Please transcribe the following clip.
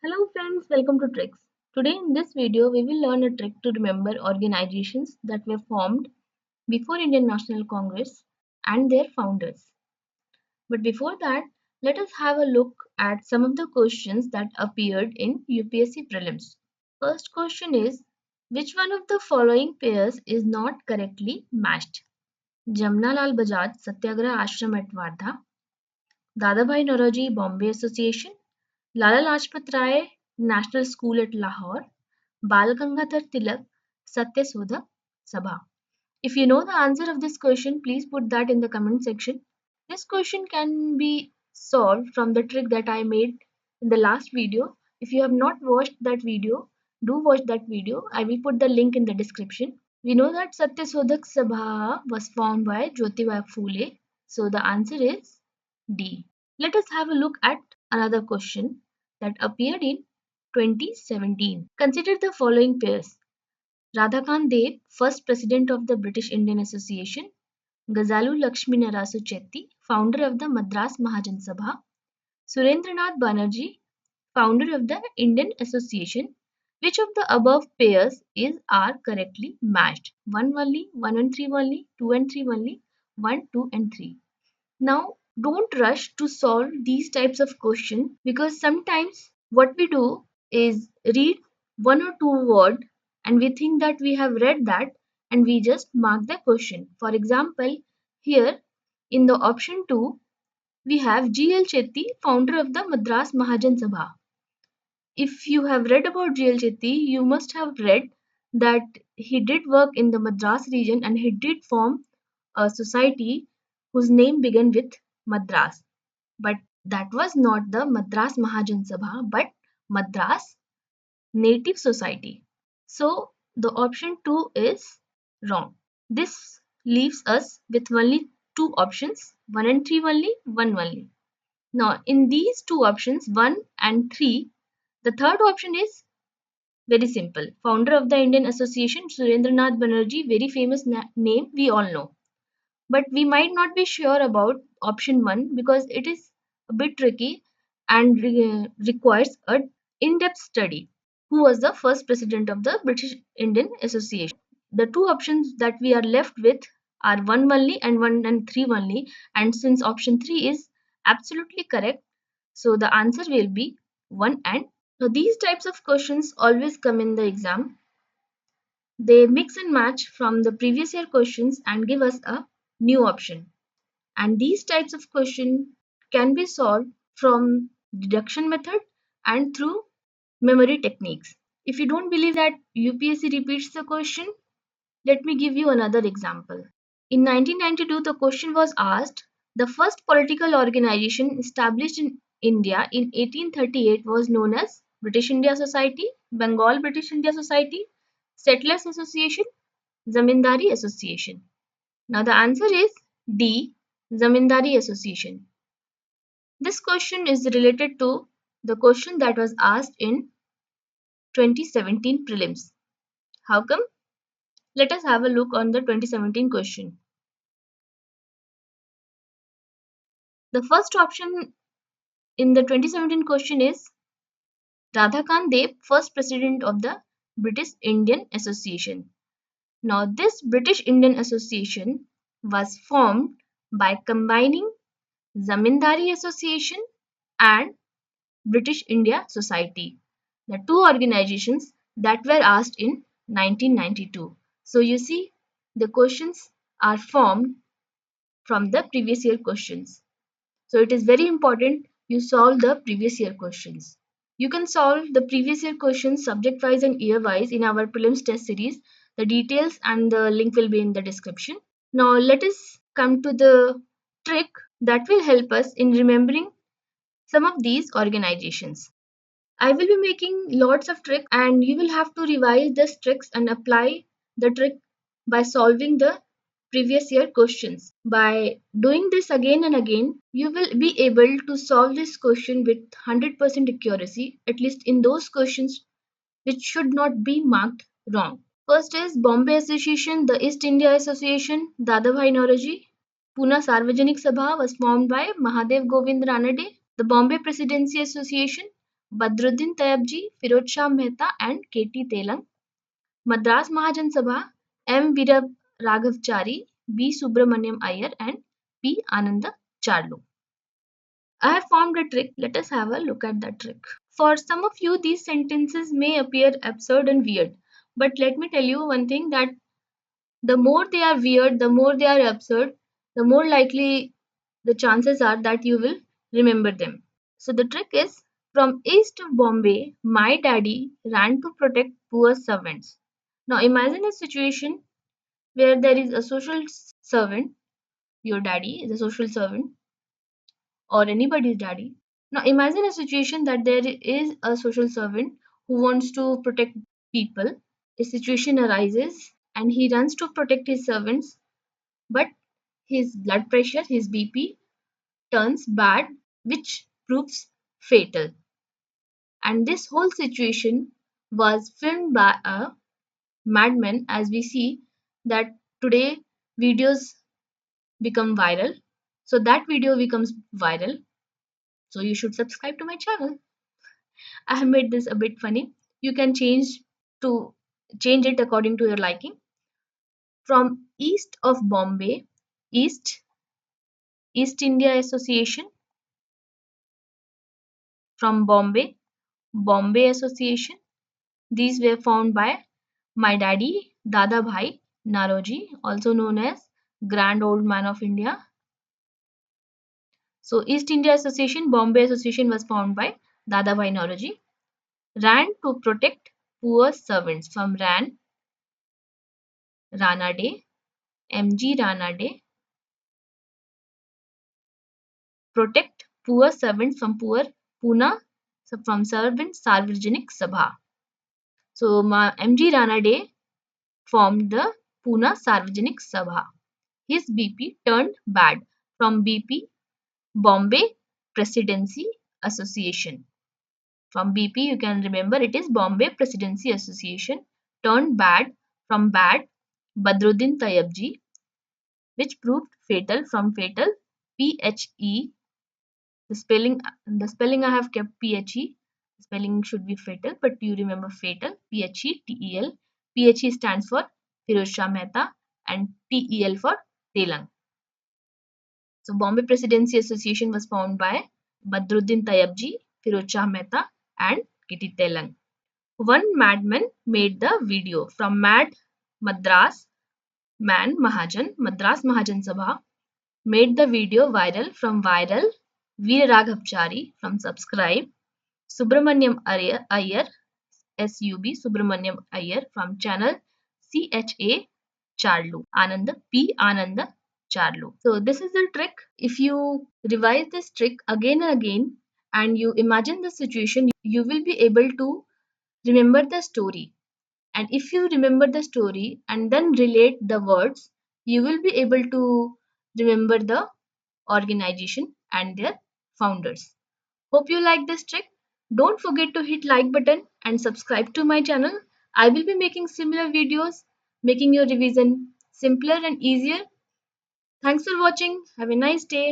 Hello friends, welcome to Tricks. Today in this video we will learn a trick to remember organizations that were formed before Indian National Congress and their founders. But before that, let us have a look at some of the questions that appeared in UPSC prelims. First question is, which one of the following pairs is not correctly matched? Jamnalal Bajaj Satyagraha Ashram at Wardha, Dadabhai Naoroji Bombay Association, Lala Lajpat Rai National School at Lahore, Bal Gangadhar Tilak Satyasodha Sabha. If you know the answer of this question, please put that in the comment section. This question can be solved from the trick that I made in the last video. If you have not watched that video, do watch that video. I will put the link in the description. We know that Satyasodhak Sabha was formed by Jyotiba Phule. So the answer is D. Let us have a look at another question that appeared in 2017. Consider the following pairs. Radhakant Deb, first president of the British Indian Association, Gazalu Lakshmi Narasu Chetty, founder of the Madras Mahajan Sabha, Surendranath Banerjee, founder of the Indian Association. Which of the above pairs are correctly matched? 1 only, 1 and 3 only, 2 and 3 only, 1, 2 and 3. Now, don't rush to solve these types of questions because sometimes what we do is read one or two word and we think that we have read that and we just mark the question. For example, here in the option 2, we have G.L. Chetty, founder of the Madras Mahajan Sabha. If you have read about G.L. Chetty, you must have read that he did work in the Madras region and he did form a society whose name began with Madras. But that was not the Madras Mahajan Sabha, but Madras Native Society. So the option 2 is wrong. This leaves us with only two options, 1 and 3 only, 1 only. Now in these two options, 1 and 3, the third option is very simple. Founder of the Indian Association, Surendranath Banerjee, very famous name we all know. But we might not be sure about option 1 because it is a bit tricky and requires a in-depth study. Who was the first president of the British Indian Association? The two options that we are left with are 1 only and 1 and 3 only, and since option 3 is absolutely correct, so the answer will be 1 and. Now these types of questions always come in the exam. They mix and match from the previous year questions and give us a new option. And these types of questions can be solved from deduction method and through memory techniques. If you don't believe that UPSC repeats the question, let me give you another example. In 1992, the question was asked, the first political organization established in India in 1838 was known as British India Society, Bengal British India Society, Settlers Association, Zamindari Association. Now the answer is D, Zamindari Association. This question is related to the question that was asked in 2017 prelims. How come? Let us have a look on the 2017 question. The first option in the 2017 question is Radhakant Deb, first president of the British Indian Association. Now, this British Indian Association was formed by combining Zamindari Association and British India Society, the two organizations that were asked in 1992. So, you see, the questions are formed from the previous year questions. So it is very important you solve the previous year questions. You can solve the previous year questions subject wise and year wise in our prelims test series. The details and the link will be in the description. Now let us come to the trick that will help us in remembering some of these organizations. I will be making lots of tricks and you will have to revise these tricks and apply the trick by solving the previous year questions. By doing this again and again, you will be able to solve this question with 100% accuracy, at least in those questions which should not be marked wrong. First is Bombay Association, the East India Association, Dadabhai Naoroji. Pune Sarvajanik Sabha was formed by Mahadev Govind Ranade. The Bombay Presidency Association Badruddin Tayabji, Firod Shah Mehta, and K.T. Telang. Madras Mahajan Sabha, M. Veera Raghavchari, B. Subramaniam Iyer, and P. Ananda Charlu. I have formed a trick. Let us have a look at that trick. For some of you, these sentences may appear absurd and weird. But let me tell you one thing, that the more they are weird, the more they are absurd, the more likely the chances are that you will remember them. So the trick is, from east of Bombay, my daddy ran to protect poor servants. Now imagine a situation where there is a social servant, your daddy is a social servant, or anybody's daddy. Now imagine a situation that there is a social servant who wants to protect people. A situation arises and he runs to protect his servants, but his blood pressure, his BP, turns bad, which proves fatal. And this whole situation was filmed by a madman, as we see that today videos become viral. So that video becomes viral. So you should subscribe to my channel. I have made this a bit funny. You can to change it according to your liking. From east of Bombay, East India Association. From Bombay, Bombay Association. These were found by my daddy, Dada Bhai Naroji, also known as Grand Old Man of India. So East India Association, Bombay Association was founded by Dada Bhai Naroji. Ran to protect poor servants. From Rana Day, MG Rana Day. Protect poor servants from poor Pune, from Servant Sarvajanik Sabha. So MG Rana Day formed the Pune Sarvajanik Sabha. His BP turned bad. From BP, Bombay Presidency Association. From BP, you can remember it is Bombay Presidency Association. Turned bad. From bad, Badruddin Tayabji, which proved fatal. From fatal, PHE. The spelling I have kept PHE. Spelling should be fatal, but you remember fatal. PHE, TEL. PHE stands for Firoz Shah Mehta and TEL for Telang. So Bombay Presidency Association was founded by Badruddin Tayabji, Firoz Shah Mehta, and Kitty Telang. One madman made the video. From Madras Mahajan Sabha made the video viral. From viral, Veer Raghavchari. From subscribe, Subramaniam Iyer, SUB Subramaniam Iyer. From channel, CHA Charlu, Ananda Charlu. So this is the trick. If you revise this trick again and again and you imagine the situation, you will be able to remember the story. And if you remember the story and then relate the words, you will be able to remember the organization and their founders. Hope you like this trick. Don't forget to hit like button and subscribe to my channel. I will be making similar videos, making your revision simpler and easier. Thanks for watching. Have a nice day.